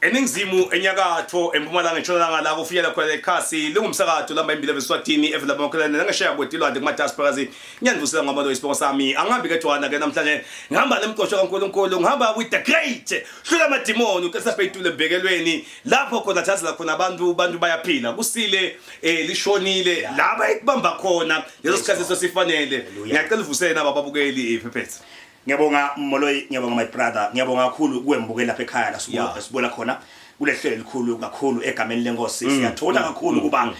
Eningizimu enyakatho empumalanga entshonalanga la kufikela khona ekhasi lingumsakazo lamba imbili eSwatini evela bonkelane nangesheya kwetilwande kumadiasporas ngiyanivusela ngabalo isibongo sami angihambi ke Johanna ke namhlanje ngihamba nemqosho kaNkulunkulu ngihamba with the great hlula amadimoni ukesaphetule bekelweni lapho khona thatha la khona abantu bayaphila kusile lishonile laba ekubamba khona leso sikhathi sosifanele ngiyacela uvusele naba babukeli iphephethe. Ngiyabonga Moloyi, ngiyabonga my brother, ngiyabonga kakhulu kuwembuke lapha ekhaya la sibuka khona kulehlelo likhulu kakhulu egameni lenkosi. Siyathola kakhulu kuba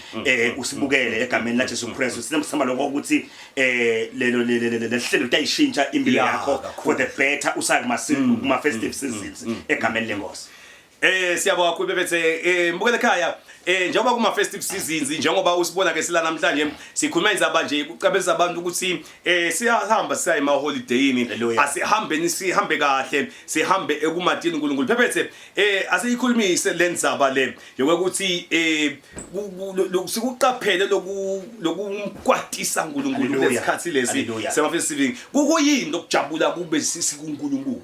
usibukele egameni la Jesu Christ. Sinemsamba lokho ukuthi lelo lehlelo litayishintsha impilo yakho for the better kuma festive seasons egameni lenkosi. Siyabonga kakhulu bebethe mbukele ekhaya njengoba kuma festive seasons njengoba usibona ke sila namhlanje sikhuluma izaba nje kucabeza abantu ukuthi siyahamba siya ema holidayini sihambe kahle sihambe ekumadini uNkulunkulu phephethe asiyikhulumise lenzaba le yokuthi sikuqaphele lokukwatisa uNkulunkulu lesikhathi lesi sema festive kuyini okujabula kube sikuNkulunkulu.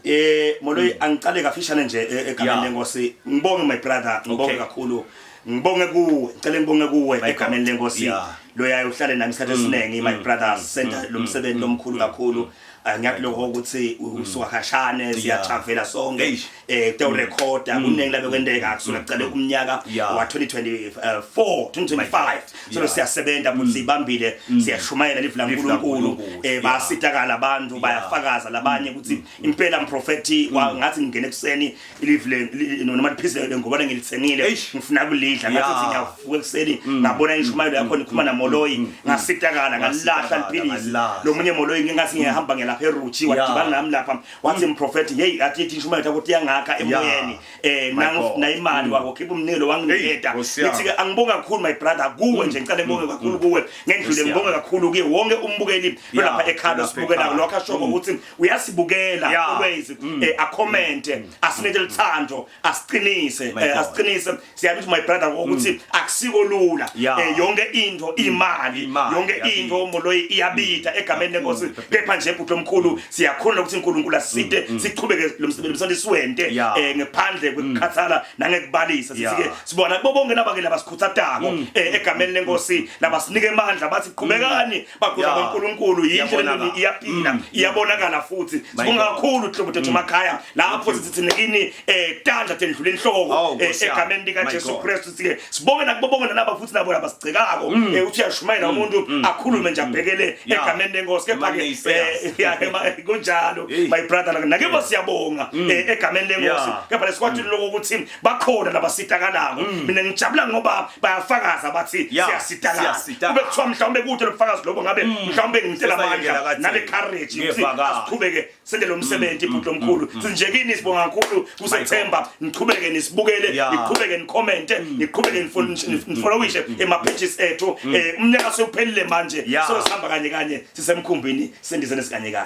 Moloyi angicale kafishane nje egameni lenkosi ngibonge my brother ngibonge kakhulu ngibonge kuwe ngicela ngibonge kuwe egameni lenkosi loyayo uhlale nami isikhathi esiningi my brother senda lo msebenzi omkhulu kakhulu ngiyakho ukuthi usuka khashane siyatravela sonke kutewu recorda kuningi labe kwendeka kusuka kucale umnyaka wa 2024 2025 so siyasebenza futhi sibambile siyashumayela livula uNkulunkulu basitakala abantu bayafakaza labanye ukuthi impela umprofeti ngathi ngene kuseni ilivule noma liphizele ngoba ngilithengile ngifuna kulidla ngathi ngiyavuka kuseni ngabona ishumayelo yakho nikhuluma na Moloyi ngasitakala ngalahla liphilisi lo munye Moloyi ngingathi ngiyahamba lapha eRuchi wadibana nami lapha wathi umprofeti hey athi ishumayelo ukuthi yangaka emoyeni na imali wako khipha umnikelo wanginiketa ngithi ke angibonga kakhulu my brother kuwe nje ngicela ngibonge kakhulu kuwe ngendlule ngibonge kakhulu kuye wonke umbukeli lapha ekhaya sibukela lokho ashoko ukuthi uyasibukela always a comment asinike lithando asiqinise siyabithi my brother ukuthi akusiko lula yonke into imali yonke into Moloyi iyabida egameni lenkosi kepha nje bhuti omkhulu siyakhona ukuthi uNkulunkulu asite siqhubeke lo msebenzi siwente ngephandle kwekukhathala nangekubalisa sike sibona bonke nabake labasikhuthadako egameni lenkosi labasinike amandla bathi qhubekani bagqoza kaNkulunkulu yindlela iyaphila iyabonakala futhi sibonga kakhulu uhlobo tethu emakhaya lapho sithi nekini tandla tendlule inhloko egameni lika Jesu Christ sike sibonge nakubonga naba futhi nabo labasigcekako uthi uyashumayela umuntu akhulume nje abhekele egameni lenkosi kepha ke kunjalo my brother nakebo siyabonga egameni lenkosi kepha lesikwathi lokho ukuthi bakhona labasitakalako mina ngijabula ngoba bayafakaza bathi siyasitakala kube kuthiwa mhlawumbe kude lokufakaza lobo ngabe mhlawumbe ngitela amandla nale courage ukuthi asiqhubeke sende lo msebenzi ibhuti omkhulu sinjekini sibonga kakhulu kuSeptember niqhubeke nisibukele niqhubeke nicommente niqhubeke nifollowishe ema pages ethu umnyaka sewuphelile manje so sihamba kanye sisemkhumbini sendize nesikanye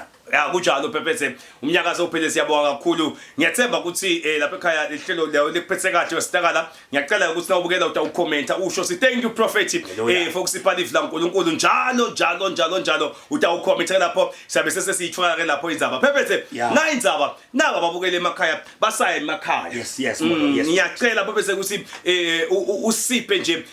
kunjalo phephethe umnyaka sewuphele siyabonga kakhulu ngiyethemba ukuthi lapha ekhaya lehlelo lawo lephethe kade wesitakala ngiyacela ukuthi nawubukela utawukhomenta usho si thank you prophet for kusipha live la uNkulunkulu njalo utawukhomenta lapho siyabe sesiyithwala ke lapho indzaba phephethe na indzaba naba babukele emakhaya basaya emakhaya yes ngiyacela phephethe ukuthi usiphe nje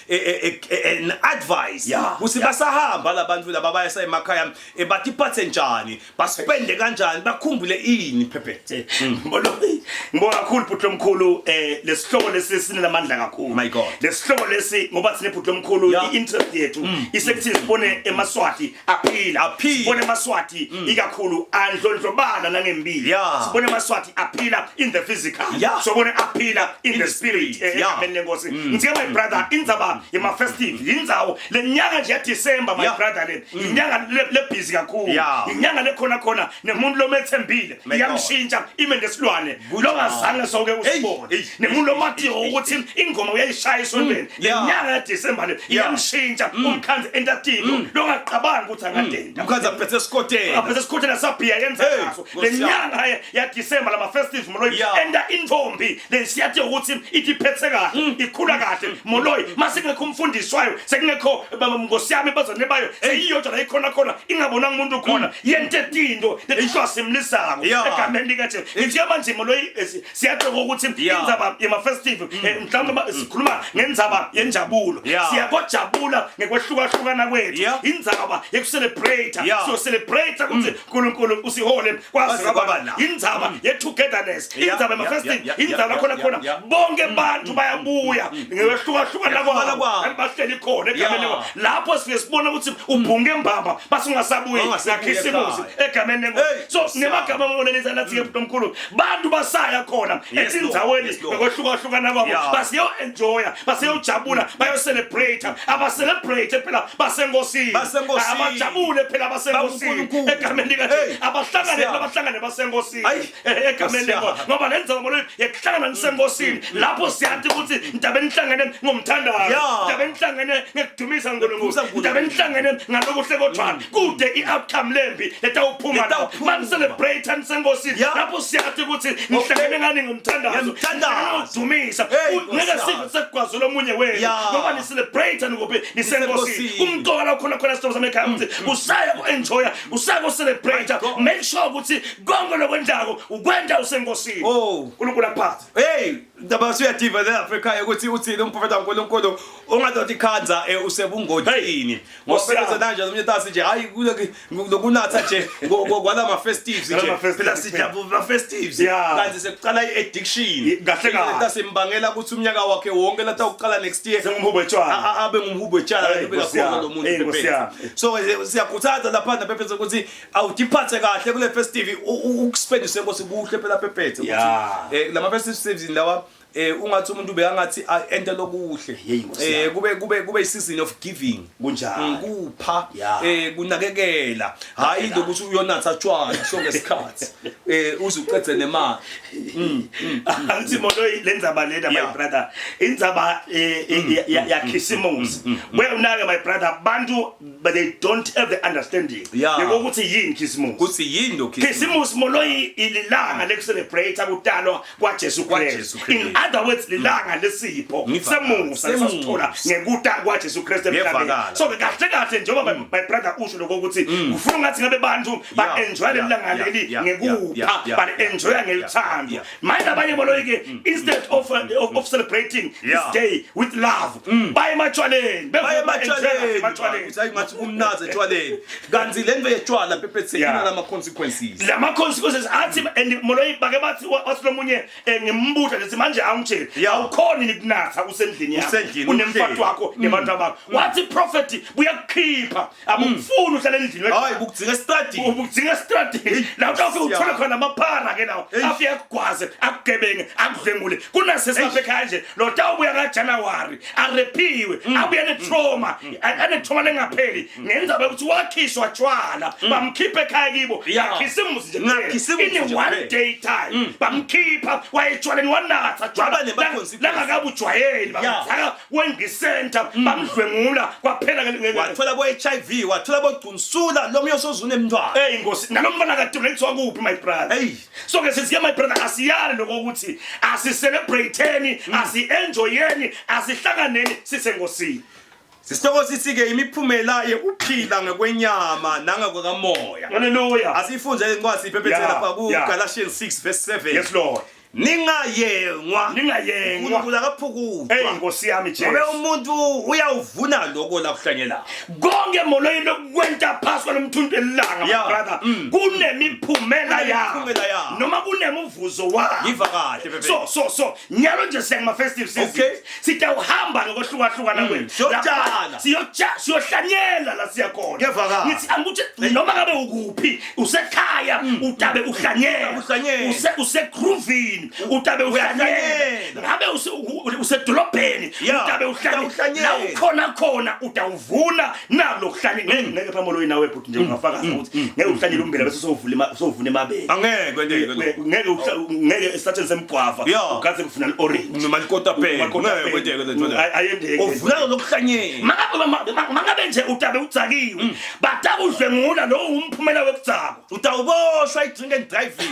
an advice ukuthi basahamba labantu laba bayasa emakhaya batiphathe njani spende kanjani bakhumbule ini phephethe. Moloyi ngibonga kakhulu bhuti omkhulu lesihlobo lesisine lamandla kakhulu my god lesihlobo lesi ngoba sine bhuti omkhulu iinterest yethu isekuthi sibone emaswati aphila sibone emaswati ikakhulu andlondlobala nangembili sibone emaswati aphila in the physical sibone aphila in the spirit egameni lenkosi ngithi my brother indzaba yema festive indzawo lenyanga nje ya December my brother le inyanga le busy kakhulu inyanga lekhona nemuntu lomethembile iyamshintsha ime ngesilwane lo ngazange sonke usibone nemuntu lomathiyo ukuthi ingoma uyayishaya esontweni lenyanga yaDecember le iyamshintsha umkhanzi entatini lo ngaqabanga ukuthi angadenda umkhanzi aphethe esikotela sabhiya yenza ngaso lenyanga yaDecember lama festive Moloyi enda intombi lesiyathi ukuthi ithi phethe kahle ikhula kahle Moloyi masingekho umfundiswayo sekungekho ngosiyami bazone bayo seyiyodwa la ikhona ingabonanga umuntu khona yentetini izinto lesihlasimlisako egameni lika Jesu ngithi manje moloyi siyaxoxa ukuthi indzaba yema festival mhlawumbe sikhuluma ngendzaba yenjabulo siyakojabula ngekwehlukahlukana kwethu indzaba yekucelebrate so celebrate ukuthi uNkulunkulu usihole kwazi kabala indzaba ye-togetherness indzaba yema festival indzaba khona bonke abantu bayabuya ngekwehlukahlukana kwabo bahleli khona egameni lapho sibona ukuthi ubhunge mbamba basungasabuyi ngakhisimusi egameni so nemagama amonelisa nathi uNkulunkulu bantu basaya khona etindzaweni ngekwehlukahlukana kwabo basiyo enjoya basiyo jabula bayo celebrate abacelebrate phela basengosini abajabule phela basengosini egameni lika abahlangane basengosini egameni ngoba lenza ngolo yekuhlangana nisengosini lapho siyathi ukuthi ndabeni nihlangene ngomthandazo ndabeni nihlangene ngekudumisa uNkulunkulu ndabeni nihlangene ngalokuhle kodwa kude i-outcome lembi letawuphuma lapho man celebrate nisengosini lapho siyathi ukuthi nihlangene ngani ngomthandazo udumisa ngeke sibe sekugwazula omunye wenu ngoba ni celebrate ngobe nisengosini umqola khona sithokoza ekhaya ukuthi usaya ku-enjoya usaya ku-celebrate make sure ukuthi konke lokwendako ukwenda usengosini uNkulunkulu aphathe ndaba siyativa la Africa ukuthi uthini umprofeti kaNkulunkulu ongadothi ikhanza usebungotini ngosebenza kanje umnyatasi nje hayi lokunatha nje ngokwala ma festives nje phela sijabula ma festives kanti sekuqala i-addiction kahle kahle sembangela ukuthi umnyaka wakhe wonke lathi uqala next year sengumhubo etshwala abe ngumhubo etshwala beka khona lo muntu so siyakhuthaza lapha naphephethe ukuthi awudiphathe kahle kule festive ukuspend senkosi kuhle phela phephethe ukuthi lama festives indawa ungathi umuntu beyangathi ente lokuhle kube season of giving kunjani kupha kunakekela hayi lokuthi uyonatha tshwala so ngesikhathi uzuqedze nemali angithi moloyi lenzaba lena my brother indzaba yakhisimusi wena my brother bantu but they don't have the understanding ukuthi yini khisimusi kuthi yini khisimusi moloyi ililanga leku-celebrate kutalwa kwaJesu Kristu in other words lilanga lesipho semusa sasithola ngekuta kwaJesu Kristu emhlabeni so kahle njengoba my brother usho lokho ukuthi ufuna ngathi ngabe bantu ba enjoy lelanga leli ngekupha ba enjoy ngelithando manje abanye moloyike instead of celebrating this day with love baye matshwaleni hayi ngathi umnaze etshwaleni kanti lento yetshwala phephethe inama consequences athi and moloyike bake bathi wasilomunye ngimbuza lethi manje angitshela awukhoni nikunatha usendlini yakho unemfati wakho nebantu bakho wathi prophet buyakukhipha abukufuni uhlale endlini hayi bukudzinga strategy la kawufike uthole khona amaphara ke lawo afike akugwaze akugebenge akudlengule kunasesapha ekhaya nje lo tawubuya kaJanuary arephiwe abuye netrauma anetrauma lengapheli ngenza ukuthi wakhishwa tshwala bamkhipha ekhaya kibo yakhisimusi nje in one day time bamkhipha wayetshwaleni wanatha tshwala langakabe ujwayeli bamthaka wengisenta bamdlwengula kwaphela wathola bo HIV wathola bo Gcunsula lo myosozune emntwana inkosi nalomfana kade ngithiwa kuphi my brother so ke sithi my brother asiyale lokho ukuthi asicelebrateeni asienjoyeni asihlanganeni sisengosini Sisitoko sithi ke imiphumela yekuphila ngekwenyama nangakwemoya haleluya asifunde incwadi iphephethe lapha ku Galatians 6 verse 7 yes lord ningayengwa uNkulunkulu akaphukuzwa inkosi yami Jesu ngoba umuntu uyawuvuna lokho la kuhlanyela konke moloyi lokwenta phasi kwalomthuntu elanga my brother kunemiphumela ya noma kunemuvuzo wa yiva kahle bebe so nyalo nje sengama festive season sitawuhamba ngokuhlukahlukana kwethu siyohlanyela la siyakhona ngithi anguthi noma ngabe ukuphi usekhaya utabe uhlanyela usegroovini utabe uhlanyela ngabe usedolobheni utabe uhlanyela la khona utawuvuna nalo kuhlanyela ngeke phamoloyi nawe bhuti nje ungafaka ukuthi ngeke uhlanyele umbila bese sovuna emabele angeke ngeke esathe semgwava ugaze kufuna i-orange noma ikota pen ngeke kwendeke ayendeke uvuna lokuhlanyela mangabe nje utabe udzakiwe bataka udlwengula lo umphumela wekudzako utawuboshwa i-drink and driving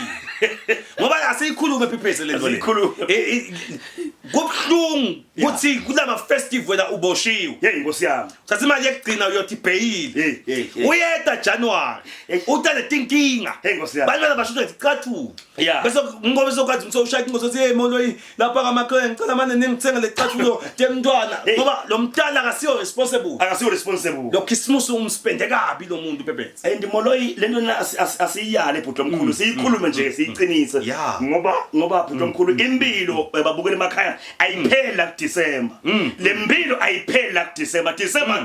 ngoba asiyikhulume phephese le nto le kubhlungu kuthi kulama festive wena uboshiwe hey Nkosi yami thatha imali yekugcina uyothi bhayile uyeda January utale tinkinga hey Nkosi yami bantwana bashutha icathu Yeah. bese ngoba sokwazi umsoshaya ingozo hey Moloyi lapha kaMakhaya ngicela manje ningithenge le cathulo temntwana ngoba lo mntana akasiyo responsible lo Christmas umspende kabi lo muntu Pephethe and Moloyi lento asiyale bhuti omkhulu siyikhulume nje siyiqinise ngoba bhuti omkhulu impilo babukela emakhaya ayiphela kuDisemba le mpilo ayiphela kuDisemba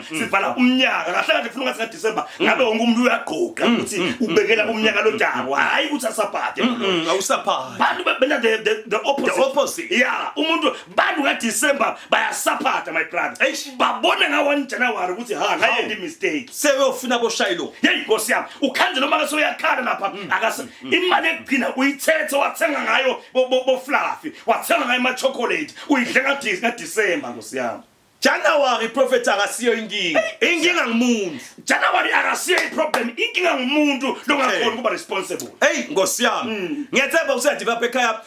sivala umnyaka kahle kahle ufuna ngathi December ngabe wonke umuntu uyagqoka ukuthi ubekela umnyaka lo January hayi ukuthi asaphathe awusaphathe bantu bena the opposite yeah umuntu bantu kaDecember bayasaphatha my brother babone nga1 January ukuthi ha ngayenza mistake seyofuna boshayilo hey Nkosi yami ukhandle manje soyakhala lapha akase imali egcina uyithethe wathenga ngayo bo fluffy wathenga ngayo ama chocolate uyidle kaDecember Nkosi yami January prophet akasiyo inkinga ngumuntu January akasiyo iproblem inkinga ngumuntu longakhona kuba responsible hey Nkosi yami ngiyathemba usedevelop ekhaya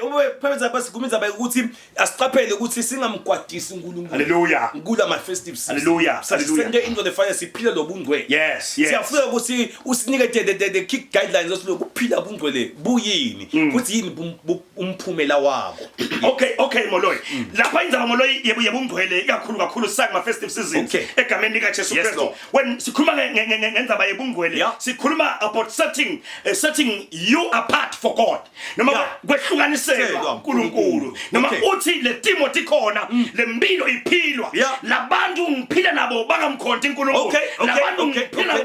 ube phephetha basigumiza ukuthi asiqaphele ukuthi singamgwadisi uNkulunkulu haleluya kula ma festive season haleluya sente into lefanya siphile lobungcwele yes siyafuna ukuthi usinike the kick guidelines zokuphila ubungcwele buyini futhi yini umphumela wabo okay Moloyi lapha inzaba Moloyi yebungcwele kakhulu sakuma festive seasons egameni lika Jesu Kristu when sikhuluma ngendaba yebungcwele sikhuluma about setting you apart for God noma kwehlukaniselwa uNkulunkulu noma uthi le Timothy khona le mpilo iphilwa labantu ngiphila nabo bangamkhonti uNkulunkulu labantu ngiphila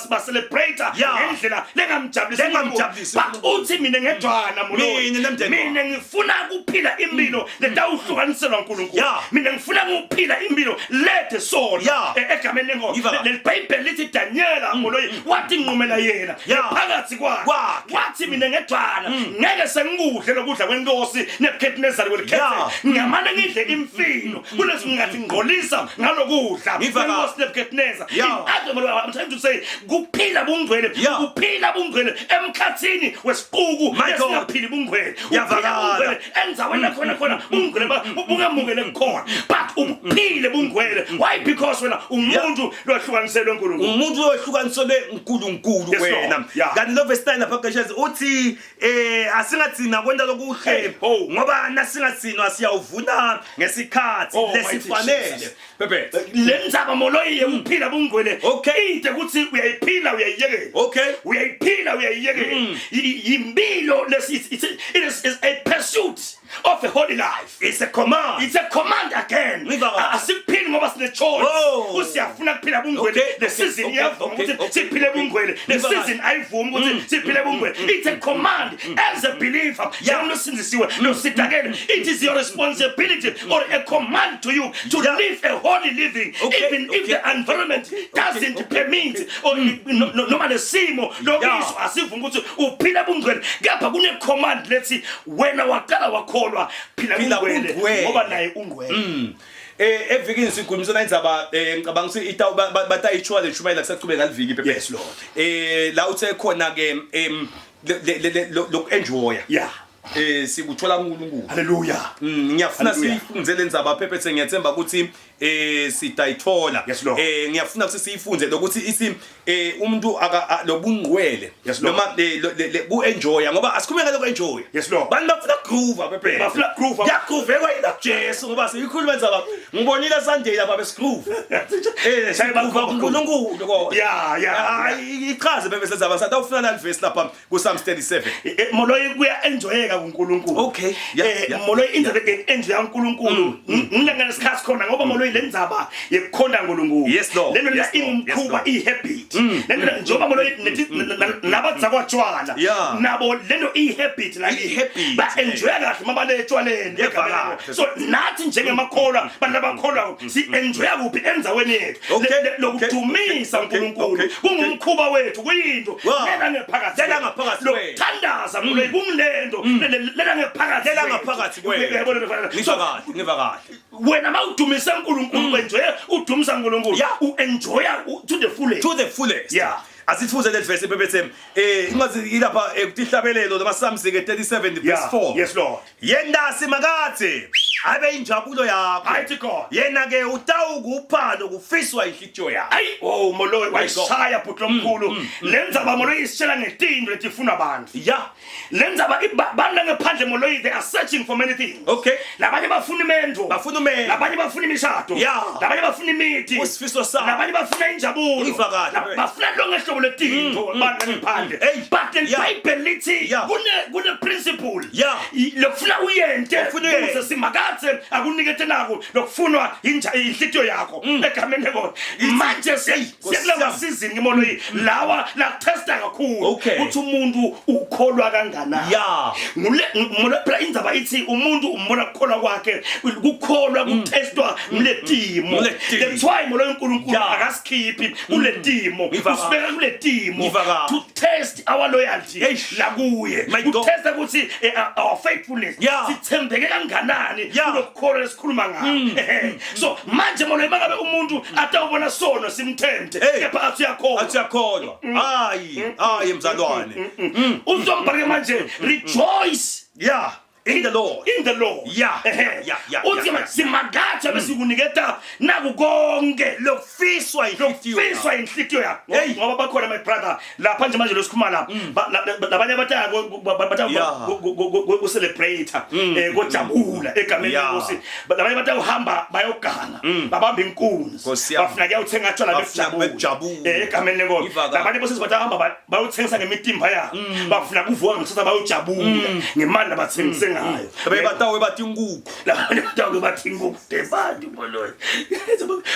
ba celebrate ngendlela lengamjabulisi uthi mina ngedwana Moloyi mina ngifuna ukuphila impilo letawuhlukaniselwa uNkulunkulu mina ngifuna ukuphila impilo lethe sona egameni lengosi leBhayibheli lithi Daniela Moloyi wathi nqumela yena phakathi kwakhe wathi mina ngedwana ngeke sengikudle lokudla kwenkosi neBukadnezar welikhethe ngamane ngidle imfino kulesi ngathi ngqolisa ngalokudla kwenkosi neBukadnezar I'm trying to say kuphila bungcwele emkhathini wesiquku esingaphili bungcwele uyavakala enza wena khona bungcwele bungamukele khona but uphile bungcwele why because wena umuntu lohlukaniselwe uNkulunkulu wena kanti lo verse 9 lapha kaShezi uthi asingathina kwenda lokuhle ngoba nasingathina siyawuvuna ngesikhathi lesifanele Pephethe lenzaba Moloyi uphila bungcwele into ukuthi uyayiphila uyayiyekela uyayiphila uyayiyekela impilo lesi it is a pursuit of a holy life. It's a command again. Asiphili ngoba sine choice usiyafuna kuphila bungcwele the season yavuma ukuthi siphile bungcwele the season ayivuma ukuthi siphile bungcwele it's a command as a believer njengosinzisiwe nosidakele it is your responsibility or a command to you to live a holy living even if the environment doesn't permit or noma nesimo lokizwa asivuma ukuthi uphila bungcwele kepha kune command lethi wena waqala wakholwa phila bungcwele ngoba naye ungcwele evikini sikhulumisana indzaba ngicabanga ukuthi itawu batayitshwala leshumayela kusaqhubeka ngaliviki Pephethe yes Lord la uthe khona ke lo enjoy sikuthola uNkulunkulu haleluya ngiyafuna siyifunze lendzaba Pephethe ngiyathemba ukuthi sitayithola ngiyafuna ukuthi siyifunze lokuthi isi umuntu lobungcwele noma bu enjoy ngoba asikhulumeke lokho enjoy yes Lord bantu bafuna groove Pephethe bafuna groove yagroove ina Jesu ngoba siyikhuluma indzaba ngibonile Sunday lapha besigroove sayigroove uNkulunkulu ko ichaze Pephethe lendzaba sathi ufuna la verse lapha ku Psalm 37 Moloyi kuya enjoyeka kuNkulunkulu Moloyi indaba enjoy uNkulunkulu ngilengana isikhathi khona ngoba Moloyi lendzaba yekukhonda uNkulunkulu yes Lord lento la ingumkhuba ihabit lento njengoba Moloyi nabadza kwatshwala nabo lento ihabit la ba enjoy kahle mabalethwaleni so nathi njengemakholwa bantu abakholwa si enjoy kuphi endzaweni yethu lokudumisa uNkulunkulu kungumkhuba wethu kuyinto lela ngaphakathi lokuthandaza Moloyi kumlendo lela ngaphakathi ngiva kahle wena mawudumisa uNkulunkulu enjoy udumisa uNkulunkulu uenjoy to the fullest Asifuze le verse ephephethe ingazi ilapha ekuhlabelelo lama Psalms ke 37 verse 4. Yes Lord. Yenda simakathe abe injabulo yakho. Mighty God. Yena ke utawukuphalo kufiswa inhlitiyo yakho. Ayi moloyi wayishaya bhuti lomkhulu. Lenza ba moloyi isitshela ngetindo letifuna abantu. Yeah. Lenza ba bana ngephandle moloyi they are searching for many things. Okay. Labanye bafuna imendo. Bafuna umendo. Labanye bafuna imishado. Yeah. Labanye bafuna imithi. Usifiso sakho. Labanye bafuna injabulo. Ivakala. Bafuna lonke hlobo letindo bana ngephandle. But the Bible lithi kune principle. Yeah. Lokufuna uyente ukuze simakathe akunikethe nako lokufunwa inhlitiyo yakho egameni leNkosi. Manje siyakulawa season ngimoloyi lawa la testa kakhulu ukuthi umuntu ukholwa kanganani. Yeah. Ngule phela indaba ithi umuntu umbona ukukholwa kwakhe ukukholwa kutestwa nguletimo. That's why moloyi uNkulunkulu akasikhiphi kuletimo usibeka kuletimo to test our loyalty la kuye to test ukuthi our faithfulness sithembeke kanganani kulokukholwa lesikhuluma ngakho. So manje moloyi mangabe umuntu atawubona sono simthembe kepha asiyakholwa hayi mzalwane uzombhake manje rejoice in the Lord. Yeah. Uthi simagatha bese kuniketa naku konke lokufiswa inhlitiyo yakho. Ngoba bakhona my brother lapha nje manje losikhuma la labanye bataka celebrate kujabula egameni leNkosi. Labanye batahamba bayogana babamba inkunzi bafuna kuyawuthenga tshwala bejabula egameni leNkosi. Labanye bose batahamba bayothengisa ngemitimba yabo bafuna kuvuka ngithatha bayojabula ngemali abathengise ngayo. Batawe bathi inkukhu. Labanye batawe bathi inkukhu devandi moloyi.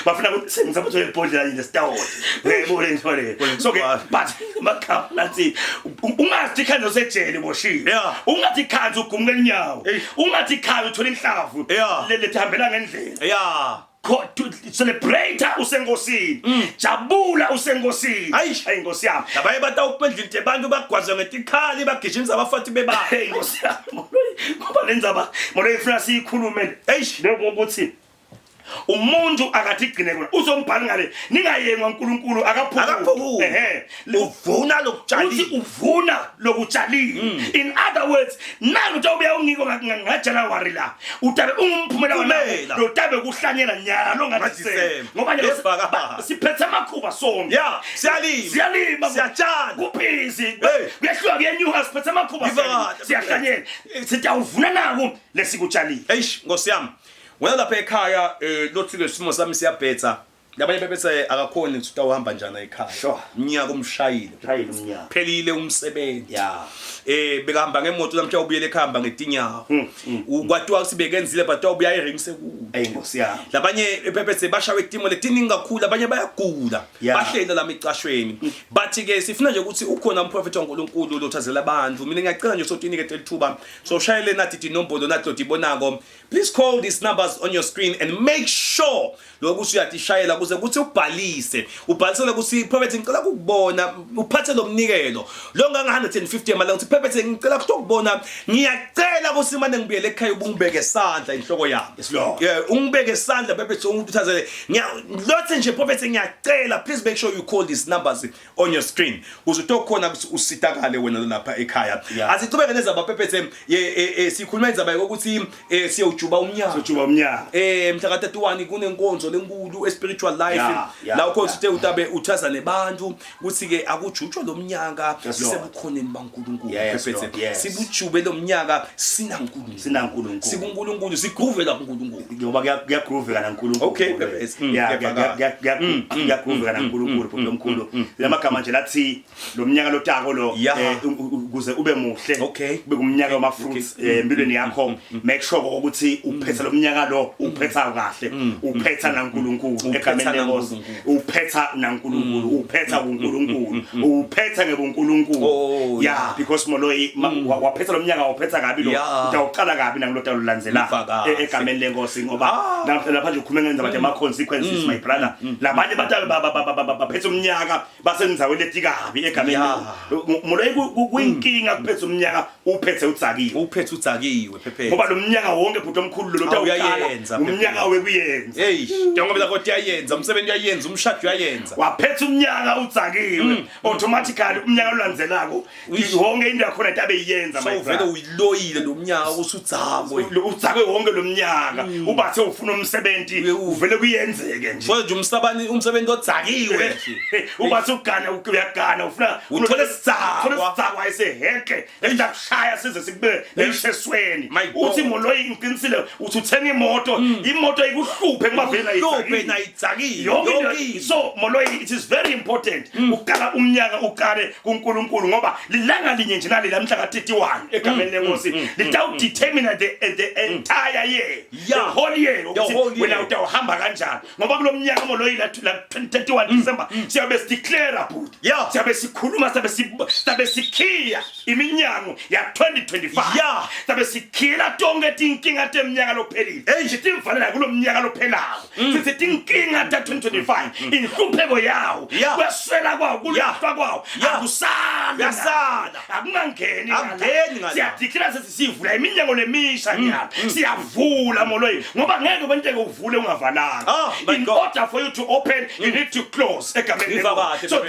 Bafuna ukuthi ngisabathola ibhodlela nje sitawona. Ngibone ngithole. So ke but makhapha nathi ungathi khanzo sejele boshile. Ungathi khanzo ugumke inyawo. Ungathi khanzo uthola inhlavu. Lethi hambela ngendlela. Celebrate usenkosini. Jabula usenkosini. Hayi Nkosi yami. Labanye batawupendla into abantu bagwazwa ngetikhali bagijimisa abafathi bebala. Nkosi yami. Ngoba lenzaba moloyi ifuna siyikhulume. Lokho ukuthi umuntu akathi igcine kona uzombhala ngale ningayengwa uNkulunkulu akaphuku. Uvuna lokutshalile. Uthi uvuna lokutshalile. In other words naku utawubuya ungiko ngaJanuary la utabe ungumphumela wena lo tabe kuhlanyela nyalo ngathi ngoba nje siphethe amakhuba sonke. Siyalima siyatshala kuphizi kuyahluka kuyenyuka siphethe amakhuba siyahlanyela sitawuvuna naku lesikutshalile. Nkosi yami wena lapha ekhaya lothi lesimo sami siyabhetha labanye bebethe akakhoni ukuthi utawuhamba njani ekhaya umnyaka umshayile umnyaka phelile umsebenzi bekahamba ngemoto namhla ubuyele ekhamba ngetinyawo ukwathiwa sibekenzile but ubuya ering sekude Nkosi yami labanye bebethe bashawe itimo letiningi kakhulu abanye bayagula bahlela la micashweni bathi ke sifuna nje ukuthi ukhona umprofeti waNkulunkulu lothazela abantu mina ngiyacela nje sothi inikete lithuba so shayele nathi inombolo nathi dibonako. Please call these numbers on your screen and make sure lokuthi uyatishayela kuze kuthi ubhalisele ukuthi prophet ngicela ukubona uphathe lo mnikelo lo nganga 150 emalanga uthi prophet ngicela ukubona ngiyacela ukuthi manje ngibuyele ekhaya ubungibeke isandla inhloko yami ungibeke isandla prophet ungithazele lothe nje prophet ngiyacela please make sure you call these numbers on your screen uze utokhona usitakale wena lapha ekhaya asicubeke nezaba prophet sikhuluma izaba ukuthi siyojuba umnyaka mhla ka31 kunenkonzo lenkulu spiritual life la ukhosi uthe utabe uthaza nebantu ukuthi ke akujutshwa lo mnyaka sisebukhoneni baNkulunkulu prophet sibujube lo mnyaka sina uNkulunkulu sikuNkulunkulu sigroove la uNkulunkulu ngoba kuyagroove kana uNkulunkulu kuyagroove kana uNkulunkulu lomkhulu lamagama nje lathi lo mnyaka lotako lo ukuze ube muhle kube kumnyaka wama fruits empilweni yakho make sure ukuthi uphetha lo mnyaka lo uphetha kahle uphetha naNkulunkulu egameni leNkosi uphetha naNkulunkulu uphetha uNkulunkulu uphetha ngebuNkulunkulu because moloyi waphetha lo mnyaka waphetha kabi lo utawuqala kabi nangilota lulandzela egameni leNkosi ngoba lapha nje ukhuluma ngenza bathe ama consequences my brother labanye baphetha umnyaka basenzawe leti kabi egameni moloyi kuyinkinga kuphetha umnyaka uphethe utsakiwe phephe ngoba lo mnyaka wonke bhuti omkhulu lo tawuqala umnyaka wekuyenza hey njengoba la kodwa uyayenza umsebenzi uyayenza umshado uyayenza waphetha umnyaka udzakiwe automatically umnyaka olandzelako wonke into yakho tabe iyenza so vele uyiloyile lo mnyaka usudzakwe udzakwe wonke lo mnyaka ubathe ufuna umsebenzi uvele kuyenzeke nje so nje umsebenzi odzakiwe ubathe uyagana ufuna uthole isizakwa ayiseheke endakushaya size sikube leshesweni uthi moloyi inqinisile uthi uthenga imoto ikuhluphe ngoba vela ayitsakile yonke so moloyi it is very important ukala umnyaka ukale kuNkulunkulu ngoba lilanga linye nje nali lamhla ka31 egameni lenkosi litawu determine the entire year the whole year wena utawuhamba kanjani ngoba kulomnyaka moloyi la 31 December siyabe sideclare but siyabe sikhuluma siyabe sikhiya iminyango ya 2025 siyabe sikhila tonke tinkinga temnyaka lophelile sithi mfanele kulomnyaka lophelayo sithi tinkinga ta 2025 inhlupheko yawo kweswela kwawo kulahlwa kwawo akusala akungangeni siyadeclare sesivula iminyango lemisha nyalo siyavula moloyi ngoba ngeke kwenteke uvule ungavalanga in order for you to open you need to close egameni so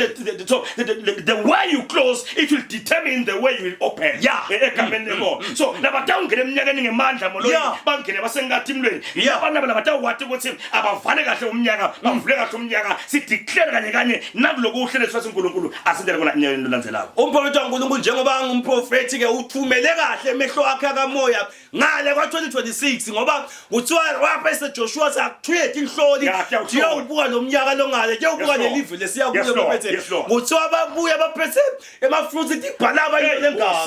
the way you close it will determine the way you will open egameni lenkosi so labatawungena eminyakeni ngemandla moloyi bangene basengathi imlweni abantu labatawuwathi ukuthi abavale kahle umnyaka bavule kahle umnyaka sideclare kanye nakuloko uhlele sifathi uNkulunkulu asindele kona eminyakeni lolandzelako umprofeti kaNkulunkulu njengoba ngumprofeti ke uthumele kahle emehlo akhe kamoya ngale kwa 2026 ngoba kuthiwa wapha Joshua sakuthwethe inhloli ubuka lo mnyaka lo ngale ubuka lelive lesiyakuye baphethe kuthiwa babuya baphethe emafruits ibhalaba lengaba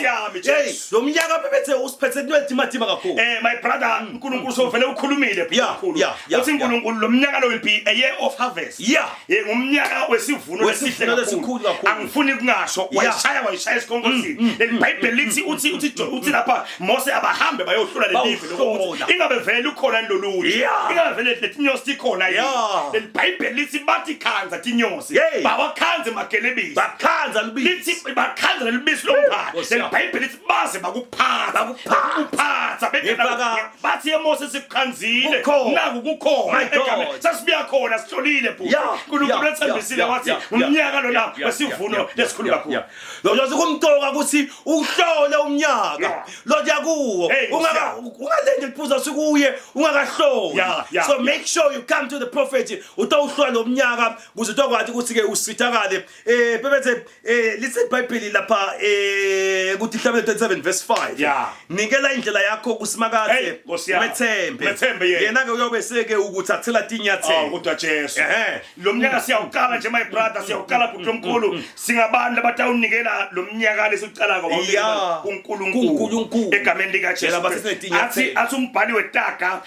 lo mnyaka baphethe usiphethe into kakhulu my brother uNkulunkulu sovele ukhulumile kakhulu uthi uNkulunkulu lo mnyaka lo will be a year of harvest ngumnyaka wesivuno lesihle kakhulu angifuni kungasho wayishaya isikhongozini leBhayibheli lithi uthi lapha Mose abahambe bayohlula lelive lokuthi ingabe vele ukhona ndolulu ingabe vele letinyosi ikhona yini leBhayibheli lithi bathi khanza tinyosi bawakhanze magelebisi bakhanza lelibisi lomphathi leBhayibheli lithi baze bakuphatha bathi eMose sikhanzile naku kukhona sasibuya khona sihlolile bhuti uNkulunkulu ethembisile wathi umnyaka lona wesivuno lesikhulu kakhulu lo kumtoka ukuthi uhlole umnyaka lo yakuwo ungalende liphuza sikuye ungakahlola so make sure you come to the prophet utawuhlola lo mnyaka ukuze utokwazi ukuthi ke usithakale bebethe lithi iBhayibheli lapha ukuthi Hlambe 27 verse 5 nikela indlela yakho kusimakade methembe yena ke uyobe seke ukuthathela tinyathelo kodwa Jesu lo mnyaka siyawukala nje my brother siyawukala bhuti omkhulu singabantu abatawunikela lo mnyaka lesicala kwa uNkulunkulu egameni lika Jesu athi umbhali wetaga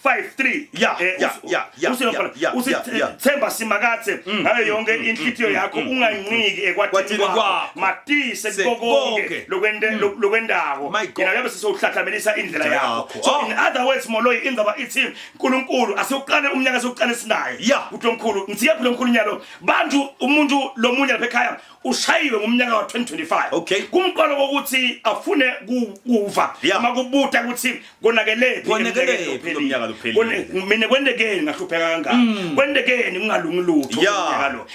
5:3 usithemba simakathe ngayo yonke inhlitiyo yakho unganciki ekwathini kwakho matise konke lokwendawo yena yabe sesowuhlahlamelisa indlela yakho so in other words moloyi indaba ithi uNkulunkulu asiuqale umnyaka asiuqale sinayo uthi omkhulu ngiziya phela omkhulu nyalo bantu umuntu lomunye lapha ekhaya ushayiwe ngomnyaka wa 2025 kumqalo kokuthi afune kuva makubuta ukuthi konakele lo mnyaka mina kwendekeni ngahlupheka kangaka kwendekeni ngingalungi lutho njalo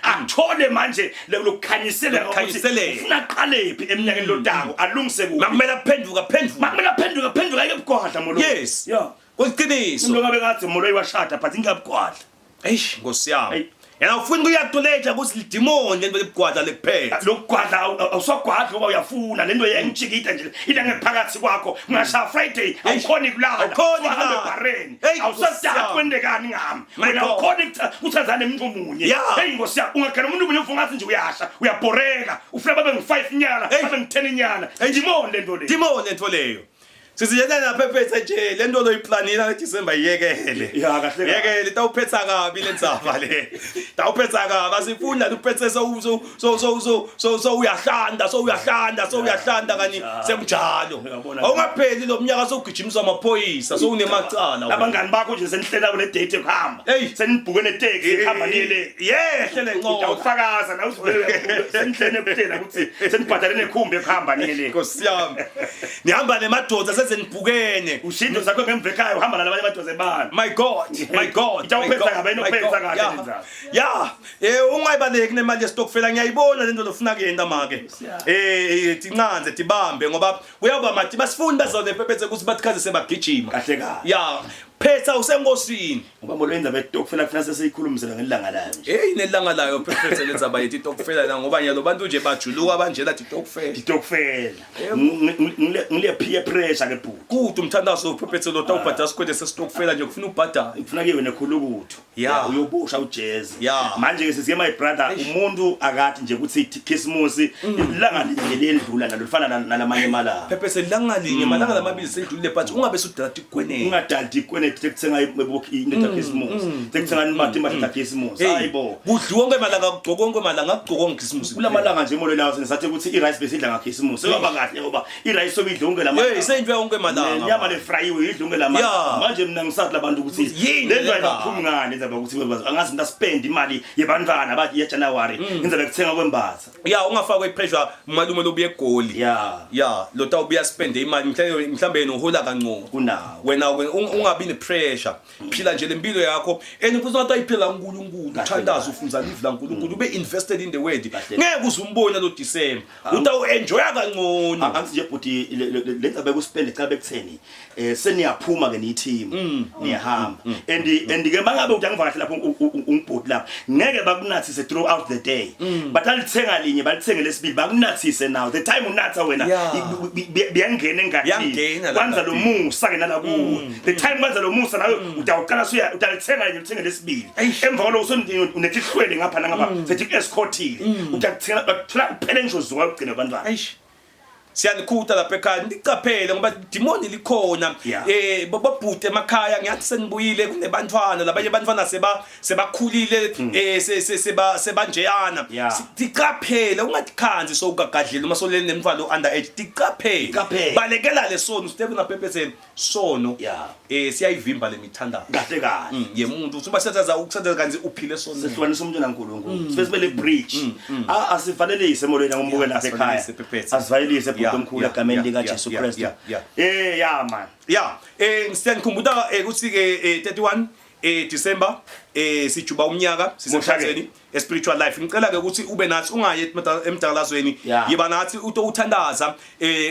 athole manje lokukhanyisela ukuthi ufuna qalephi eminyakeni lotako alungise kubi makumele aphenduka ake bugwadla molo yes kuyiqiniso umuntu ngabe kathi molo iwashada but ingabugwadla eish ngosiyami yena ufuna ukuyadoleja ukuthi lidimoni lento lebugwadla lekuphela lokugwadla awusogwadla ngoba uyafuna lento yangijikita nje ila ngephakathi kwakho ngasha Friday awukhoni kulala awuhambe bareni awusasada kwendekani ngami wena awukhoni uthazane umuntu omunye hey ngosiya ungakhona umuntu omunye ufunga nje uyasha uyabhoreka ufuna babe ngi5 inyala babe ngi10 inyala dimoni lento leyo siziyena naphephethe nje lento loyiplanila leDisember iyekele kahle yekele tawuphetha kabi lentsava le tawuphetha kabi asifunda uphethe so uyahlanda kani semjalo awungapheli lo mnyaka sokugijimiswa amaphoyisa so unemacala abangani bakho nje senihlela kule date yokuhamba senibhuke neteksi ihamba nile yehle lenqondo awufakaza na senihlene kuthela ukuthi senibhadale nekhumbi yokuhamba nile Nkosi yami nihamba nemadoda nisenze nibhukene ushintsho sakho ngemva ekhaya uhamba nalabanye amadozebani my god Itawuphetha kahle inophetha kahle lenzalo yeah ungayibaleki nemali yestokfela ngiyayibona lento lofuna kuyenda make tincanze tibambe ngoba kuyaba mati basifuni bazone phephethe ukuthi bathikaze sebagijima kahle kahle yeah phetha usengosini ngoba molwenza betokfela kufuna sesiyikhulumisela ngelanga layo nje nelanga layo phephethe lenza bayithi tokfela la ngoba nyalo bantu nje bajuluka banjela tokfela ngile peer pressure ke bhuti kude umthandazo phephethe lo tawubhadala sikwede sesitokfela nje kufuna ubhadala kufuna kiwe nekhulukutho uyobusha ujazz manje ke sisiye my brother umuntu akathi nje ukuthi Christmas ilanga linye ledlula nalo lifana nalamanye malanga phephethe ilanga linye malanga lamabili sedlulile but ungabe sudalati ikwenene ungadalati ikwenene tekuthenga into Christmas tekuthenga imali imali Christmas hayibo kudliwa konke malanga kugcoko konke malanga kugcoko konke Christmas kula malanga nje molo lawo sengisathi ukuthi irice besidla nga Christmas soba kahle ngoba irice sobidla onke lama isendwe yonke malanga inyama le fry idla onke lama manje mina ngisathi labantu ukuthi lento ayiphumi ngani enza ukuthi angazi into spend imali yebantwana bathi ye January inza bekuthenga kwembatha ungafakwa ipressure malume lobuye egoli lo tawubuya spend imali mhlambe yena uhola kancane kunawo wena ungabi nepressure phila nje lempilo yakho enifuza ukuthi ayiphila uNkulunkulu uthandaza ufunza live la uNkulunkulu ube invested in the word ngeke uzumbona lo December utawu enjoy kangcono angithi nje buti lenza bekuspend cha bekutheni seniyaphuma ke ni team niyahamba and ke mangabe utangivakahle lapho ungibhoti lapho ngeke bakunathise throughout the day batalithenga linye balithenge lesibili bakunathise now the time unatha wena biyangena engathini kwanza lo musa ke nala kuwe the time kwanza lo musa nawe utawuqala utalithenga linye uthenge lesibili emva kwalo unethihlwele ngapha nangapha sethi escortile utakuthenga bathola kuphela ngisho zuwa ugcina abantwana siyanikhuta lapha ekhaya nicaphele ngoba demoni likhona bababhude emakhaya ngiyathi senibuyile kunebantwana labanye abantwana sebakhulile sebanjeyana sicaphele ungathikhanzi sokugadlela uma solele nemfalo underage ticaphele balekela lesono Stephen naphephethe sono siyayivimba lemithandazo kahle kahle yemuntu uthi basethaza ukusethaza kanzi uphile sono sihlukanisa umuntu naNkulunkulu sibele bridge asifanelise emolweni ngombuke lapha ekhaya asivayelise omkhulu egameni lika Jesu Kristu man ngisiyanikhumbula ukuthi ke 31 December sijuba umnyaka sisemhlazweni spiritual life ngicela ke ukuthi ube nathi ungaye emdakalazweni yiba nathi utothandaza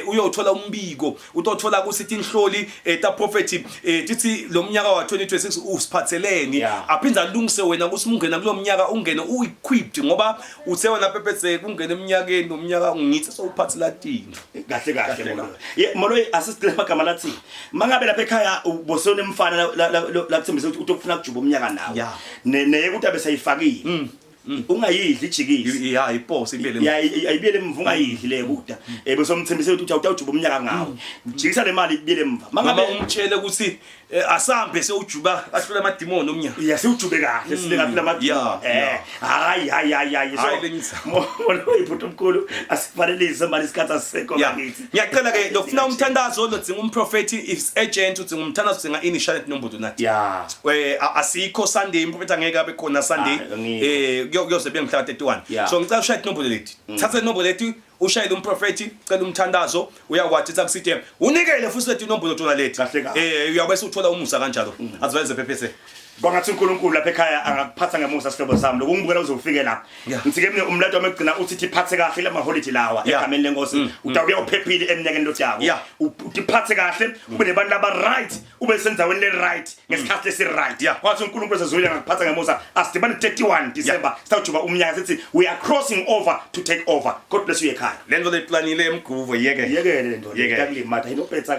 uyothola umbiko utothola kusithi inhloli ta prophet tithi lo mnyaka wa 2026 usiphatheleni aphinda alungise wena ukuthi ungena kulo mnyaka ungene uequipped ngoba uthe wena phephethe kungena eminyakeni nomnyaka ungithi sowuphathela tini kahle molo assistant magama lathi mangabe lapha ekhaya ubosone umfana la kuthembisa ukuthi utofuna ukujuba umnyaka nawo neye ukuthi abesayifakile ungayidli ijikisi iposi ibele ayibiyele emva ungayidli le kuda besomthembise ukuthi utawujuba umnyaka ngawo ujikisa le mali ibiyele emva mangabe umtshele ukuthi asambe sewujuba ahlula amadimoni omnyaka siwujube kahle sile kahle amadimoni hayi so iphuthu omkhulu asifanelise mali isikhathi asisekho ngakithi ngiyacela ke lokufuna umthandazo lo dzinga umprofeti is agent udzinga umthandazo udzinga initial nombolo nathi asikho Sunday improphet angeke abe khona Sunday kuyoze bemhla 31 so ngicela ushaya inombolo lethi thatha inombolo lethi ushayile umprofeti cela umthandazo uyakwathi takusithe unikele futhi lethi inombolo tona lethi uyabe uthola umusa kanjalo aziveze phephethe Bangathi uNkulunkulu lapha ekhaya angakuphatha ngemusa sihlobo sami lokungibukela uzofike lapha ngithike mina umlato wami egcina uthi iphathe kahle lama holiday lawa egameni lenkosi utawuya uphephile eminyakeni lothi yabo utiphathe kahle ube nebantu aba right ube senzaweni le right ngesikhathi lesi right kwathi uNkulunkulu esezoya ngakuphatha ngemusa asidibane 31 December sitawujuba umnyaka sithi we are crossing over to take over God bless you ekhaya lento le planile emguvo yeke lento yakulimatha inophetha